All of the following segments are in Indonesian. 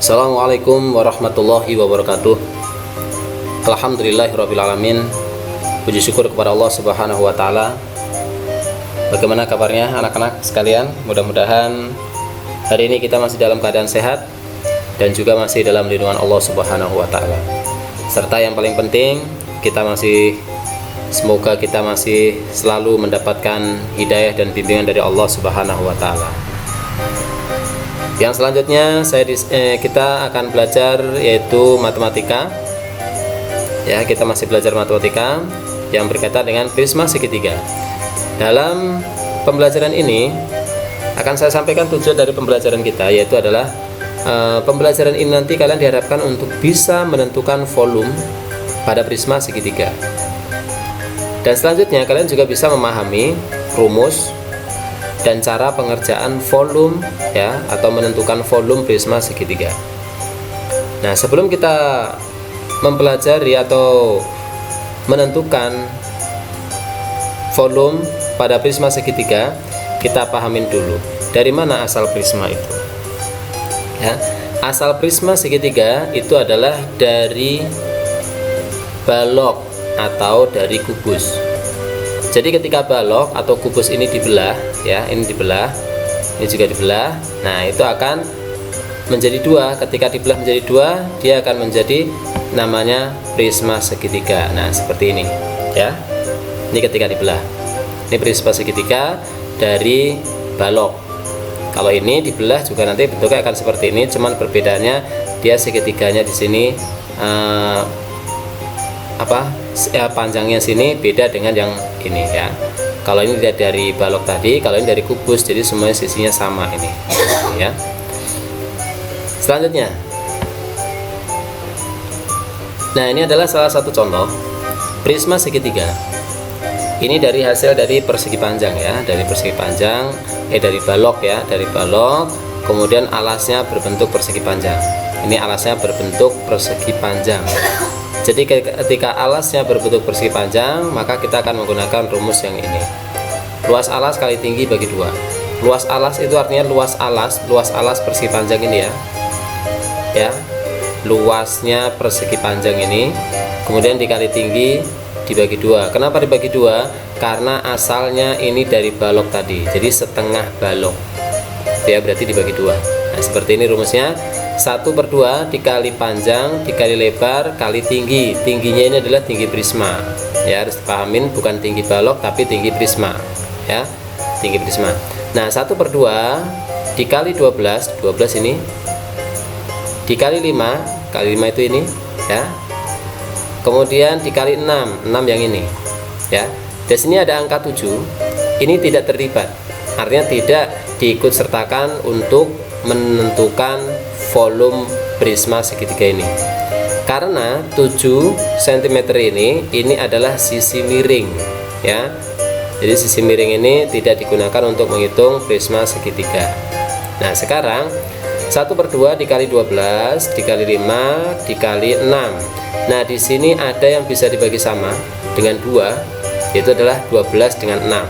Assalamualaikum warahmatullahi wabarakatuh. Alhamdulillahirrabbilalamin. Puji syukur kepada Allah subhanahu wa ta'ala. Bagaimana kabarnya anak-anak sekalian? Mudah-mudahan hari ini kita masih dalam keadaan sehat dan juga masih dalam lindungan Allah subhanahu wa ta'ala. Serta yang paling penting, semoga kita masih selalu mendapatkan hidayah dan bimbingan dari Allah subhanahu wa ta'ala. Yang selanjutnya kita akan belajar yaitu matematika. Ya, kita masih belajar matematika yang berkaitan dengan prisma segitiga. Dalam pembelajaran ini akan saya sampaikan tujuan dari pembelajaran kita, yaitu adalah pembelajaran ini nanti kalian diharapkan untuk bisa menentukan volume pada prisma segitiga. Dan selanjutnya kalian juga bisa memahami rumus dan cara pengerjaan volume ya, atau menentukan volume prisma segitiga. Nah, sebelum kita mempelajari atau menentukan volume pada prisma segitiga, kita pahamin dulu dari mana asal prisma itu. Ya, asal prisma segitiga itu adalah dari balok atau dari kubus. Jadi ketika balok atau kubus ini dibelah, ya, ini dibelah, ini juga dibelah. Nah, itu akan menjadi dua. Ketika dibelah menjadi dua, dia akan menjadi namanya prisma segitiga. Nah, seperti ini, ya. Ini ketika dibelah. Ini prisma segitiga dari balok. Kalau ini dibelah juga nanti bentuknya akan seperti ini, cuman perbedaannya dia segitiganya di sini panjangnya sini beda dengan yang ini, ya. Kalau ini dari balok tadi, kalau ini dari kubus, jadi semuanya sisinya sama ini, ya. Selanjutnya, nah, ini adalah salah satu contoh prisma segitiga. Ini dari hasil dari persegi panjang, ya, dari persegi panjang, dari balok, ya, dari balok. Kemudian alasnya berbentuk persegi panjang. Ini alasnya berbentuk persegi panjang. Jadi ketika alasnya berbentuk persegi panjang, maka kita akan menggunakan rumus yang ini. Luas alas kali tinggi bagi 2. Luas alas itu artinya luas alas persegi panjang ini, ya. Ya. Luasnya persegi panjang ini, kemudian dikali tinggi dibagi 2. Kenapa dibagi 2? Karena asalnya ini dari balok tadi. Jadi setengah balok. Ya, berarti dibagi 2. Nah, seperti ini rumusnya. 1/2 dikali panjang dikali lebar kali tinggi. Tingginya ini adalah tinggi prisma, ya, harus dipahamin, bukan tinggi balok tapi tinggi prisma, ya, tinggi prisma. Nah, 1/2 dikali 12 ini dikali 5, kali 5 itu ini, ya, kemudian dikali 6 yang ini, ya. Di sini ada angka 7, ini tidak terlibat, artinya tidak diikut sertakan untuk menentukan volume prisma segitiga ini, karena 7 cm ini adalah sisi miring, ya. Jadi sisi miring ini tidak digunakan untuk menghitung prisma segitiga. Nah, sekarang 1/2 dikali 12 dikali 5 dikali 6. Nah, di sini ada yang bisa dibagi sama dengan 2, yaitu adalah 12 dengan 6.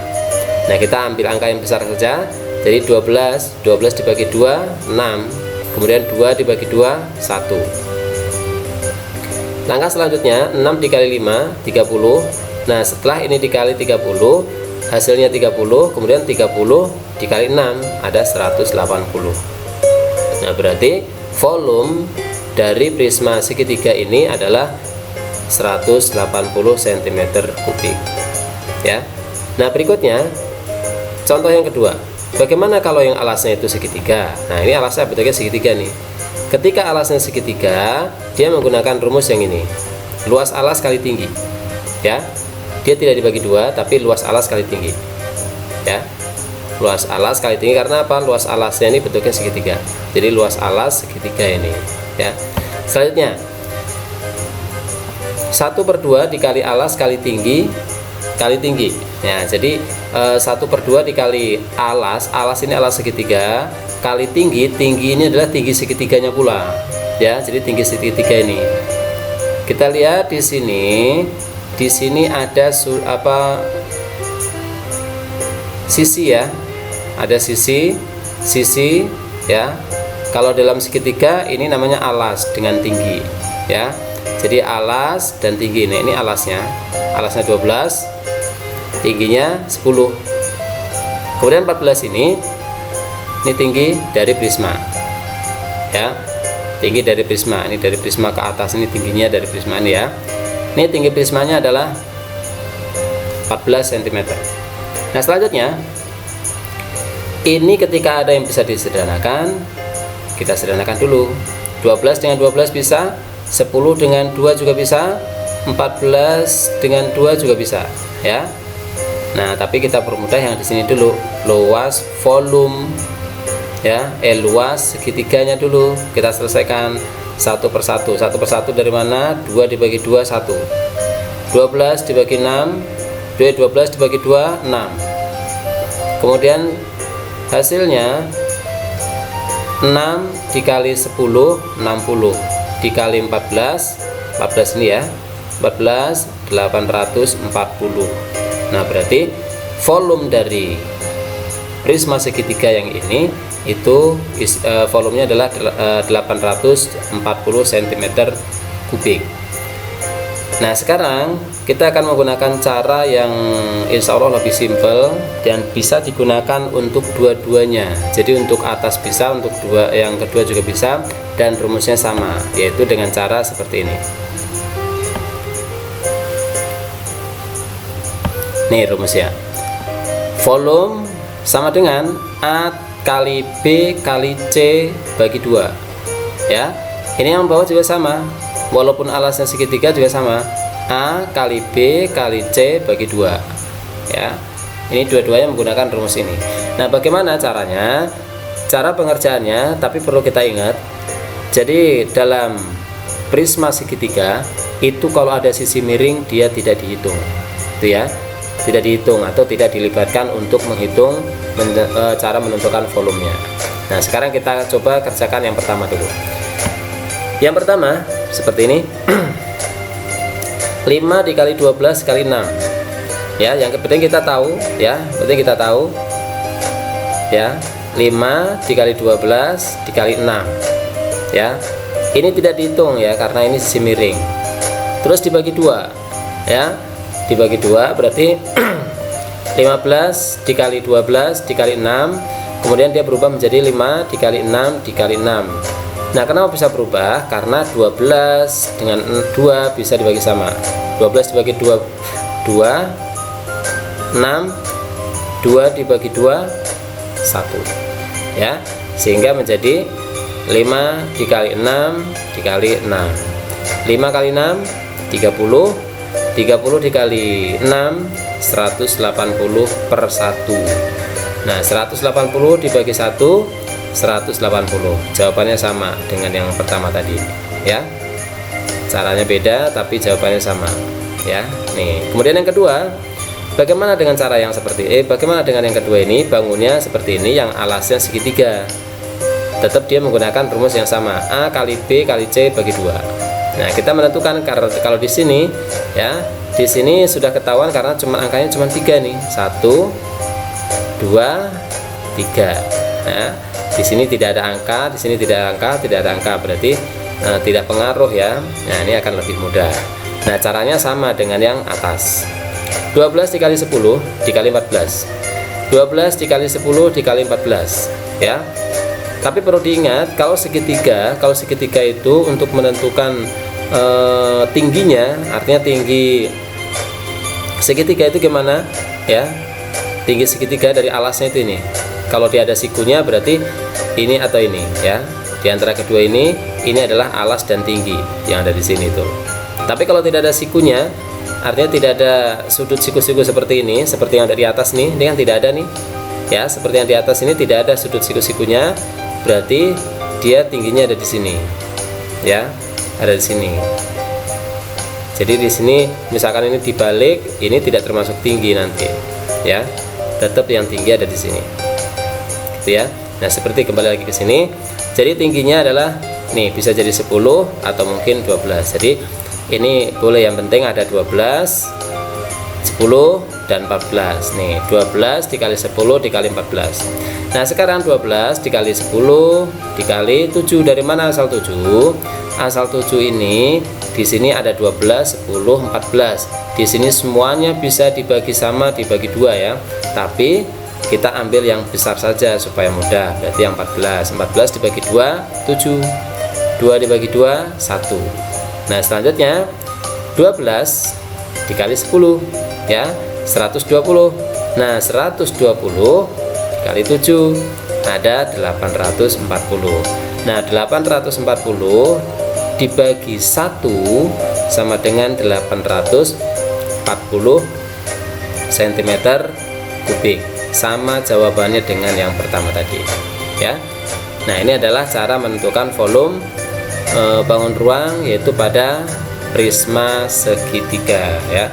Nah, kita ambil angka yang besar saja. Jadi 12 dibagi 2, 6. Kemudian 2 dibagi 2, 1. Langkah selanjutnya, 6 dikali 5, 30. Nah, setelah ini dikali 30, hasilnya 30. Kemudian 30 dikali 6, ada 180. Nah, berarti volume dari prisma segitiga ini adalah 180 cm3, ya. Nah, berikutnya contoh yang kedua. Bagaimana kalau yang alasnya itu segitiga? Nah, ini alasnya bentuknya segitiga nih. Ketika alasnya segitiga, dia menggunakan rumus yang ini. Luas alas kali tinggi. Ya. Dia tidak dibagi 2, tapi luas alas kali tinggi. Ya. Luas alas kali tinggi karena apa? Luas alasnya ini bentuknya segitiga. Jadi luas alas segitiga ini, ya. Selanjutnya, 1/2 dikali alas kali tinggi kali tinggi. Nah, jadi 1/2 dikali alas ini alas segitiga, kali tinggi ini adalah tinggi segitiganya pula, ya. Jadi tinggi segitiga ini. Kita lihat di sini ada sisi, ya. Ada sisi, ya. Kalau dalam segitiga ini namanya alas dengan tinggi ya. Jadi alas dan tinggi ini alasnya 12, tingginya 10. Kemudian 14 ini tinggi dari prisma ya. Tinggi dari prisma, ini dari prisma ke atas, ini tingginya dari prisma ini ya. Ini tinggi prismanya adalah 14 cm. Nah selanjutnya ini ketika ada yang bisa disederhanakan, kita sederhanakan dulu. 12 dengan 12 bisa, 10 dengan 2 juga bisa, 14 dengan 2 juga bisa ya. Nah tapi kita permudah yang di sini dulu, luas volume ya, luas segitiganya dulu kita selesaikan satu persatu. Satu persatu dari mana? 2 dibagi 2 1, 12 dibagi 6, 12 dibagi 2 6. Kemudian hasilnya 6 dikali 10 60, dikali 14 ini ya, 14 840. Nah berarti volume dari prisma segitiga yang ini itu volumenya adalah 840 cm3. Nah sekarang kita akan menggunakan cara yang insya Allah lebih simpel dan bisa digunakan untuk dua-duanya. Jadi untuk atas bisa, untuk yang kedua juga bisa, dan rumusnya sama, yaitu dengan cara seperti ini. Nih rumusnya, volume sama dengan A kali B kali C bagi 2 ya. Ini yang bawah juga sama, walaupun alasnya segitiga juga sama, A kali B kali C bagi 2 ya. Ini dua-duanya menggunakan rumus ini. Nah bagaimana caranya? Cara pengerjaannya tapi perlu kita ingat, jadi dalam prisma segitiga itu kalau ada sisi miring dia tidak dihitung itu ya, tidak dihitung atau tidak dilibatkan untuk menghitung cara menentukan volumenya. Nah sekarang kita coba kerjakan yang pertama dulu. Yang pertama seperti ini. 5 dikali 12 kali 6 ya, yang penting kita tahu ya, penting kita tahu ya, 5 dikali 12 dikali 6 ya. Ini tidak dihitung ya karena ini sisi miring. Terus dibagi 2 ya, dibagi 2 berarti 15 dikali 12 dikali 6, kemudian dia berubah menjadi 5 dikali 6 dikali 6. Nah kenapa bisa berubah? Karena 12 dengan 2 bisa dibagi sama, 12 dibagi 2 2, 6, 2 dibagi 2 1 ya, sehingga menjadi 5 dikali 6 dikali 6, 5 kali 6 30, 30 dikali 6 180 per 1. Nah 180 dibagi 1 180. Jawabannya sama dengan yang pertama tadi ya, caranya beda tapi jawabannya sama ya. Nih kemudian yang kedua, bagaimana dengan cara yang seperti bagaimana dengan yang kedua ini? Bangunnya seperti ini, yang alasnya segitiga, tetap dia menggunakan rumus yang sama, A kali B kali C bagi 2. Nah kita menentukan, karena kalau di sini ya, di sini sudah ketahuan karena angkanya cuma 3 nih, 1 2 3. Nah di sini tidak ada angka, di sini tidak ada angka, tidak ada angka, berarti tidak pengaruh ya. Nah ini akan lebih mudah. Nah caranya sama dengan yang atas, 12 dikali 10 dikali 14, 12 dikali 10 dikali 14 ya. Tapi perlu diingat, kalau segitiga itu untuk menentukan tingginya, artinya tinggi segitiga itu gimana ya, tinggi segitiga dari alasnya itu ini, kalau dia ada sikunya berarti ini atau ini ya, di antara kedua ini adalah alas dan tinggi yang ada di sini tuh. Tapi kalau tidak ada sikunya, artinya tidak ada sudut siku-siku seperti ini, seperti yang dari atas nih, ini kan tidak ada nih ya, seperti yang di atas ini tidak ada sudut siku-sikunya, berarti dia tingginya ada di sini ya, ada di sini. Jadi di sini misalkan ini dibalik, ini tidak termasuk tinggi nanti ya, tetap yang tinggi ada di sini gitu ya. Nah seperti kembali lagi ke sini, jadi tingginya adalah nih, bisa jadi 10 atau mungkin 12. Jadi ini boleh, yang penting ada 12, 10, dan 14. Nih 12 dikali 10 dikali 14. Nah sekarang 12 dikali 10 dikali 7. Dari mana asal 7? Asal 7 ini di sini ada 12, 10, 14. Di sini semuanya bisa dibagi sama, dibagi 2 ya. Tapi kita ambil yang besar saja supaya mudah. Berarti yang 14. 14 dibagi 2, 7. 2 dibagi 2, 1. Nah selanjutnya 12 dikali 10 ya, 120. Nah 120 dikali 7 ada 840. Nah 840 dibagi 1 sama dengan 840 cm kubik. Sama jawabannya dengan yang pertama tadi ya. Nah ini adalah cara menentukan volume bangun ruang, yaitu pada prisma segitiga ya.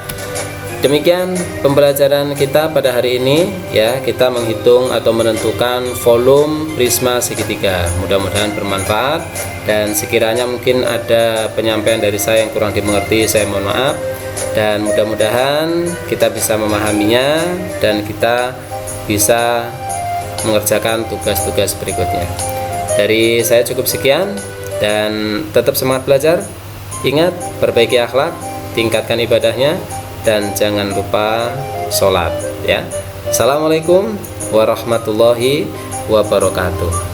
Demikian pembelajaran kita pada hari ini ya. Kita menghitung atau menentukan volume prisma segitiga. Mudah-mudahan bermanfaat, dan sekiranya mungkin ada penyampaian dari saya yang kurang dimengerti, saya mohon maaf, dan mudah-mudahan kita bisa memahaminya dan kita bisa mengerjakan tugas-tugas berikutnya. Dari saya cukup sekian, dan tetap semangat belajar. Ingat, perbaiki akhlak, tingkatkan ibadahnya, dan jangan lupa sholat ya. Assalamualaikum warahmatullahi wabarakatuh.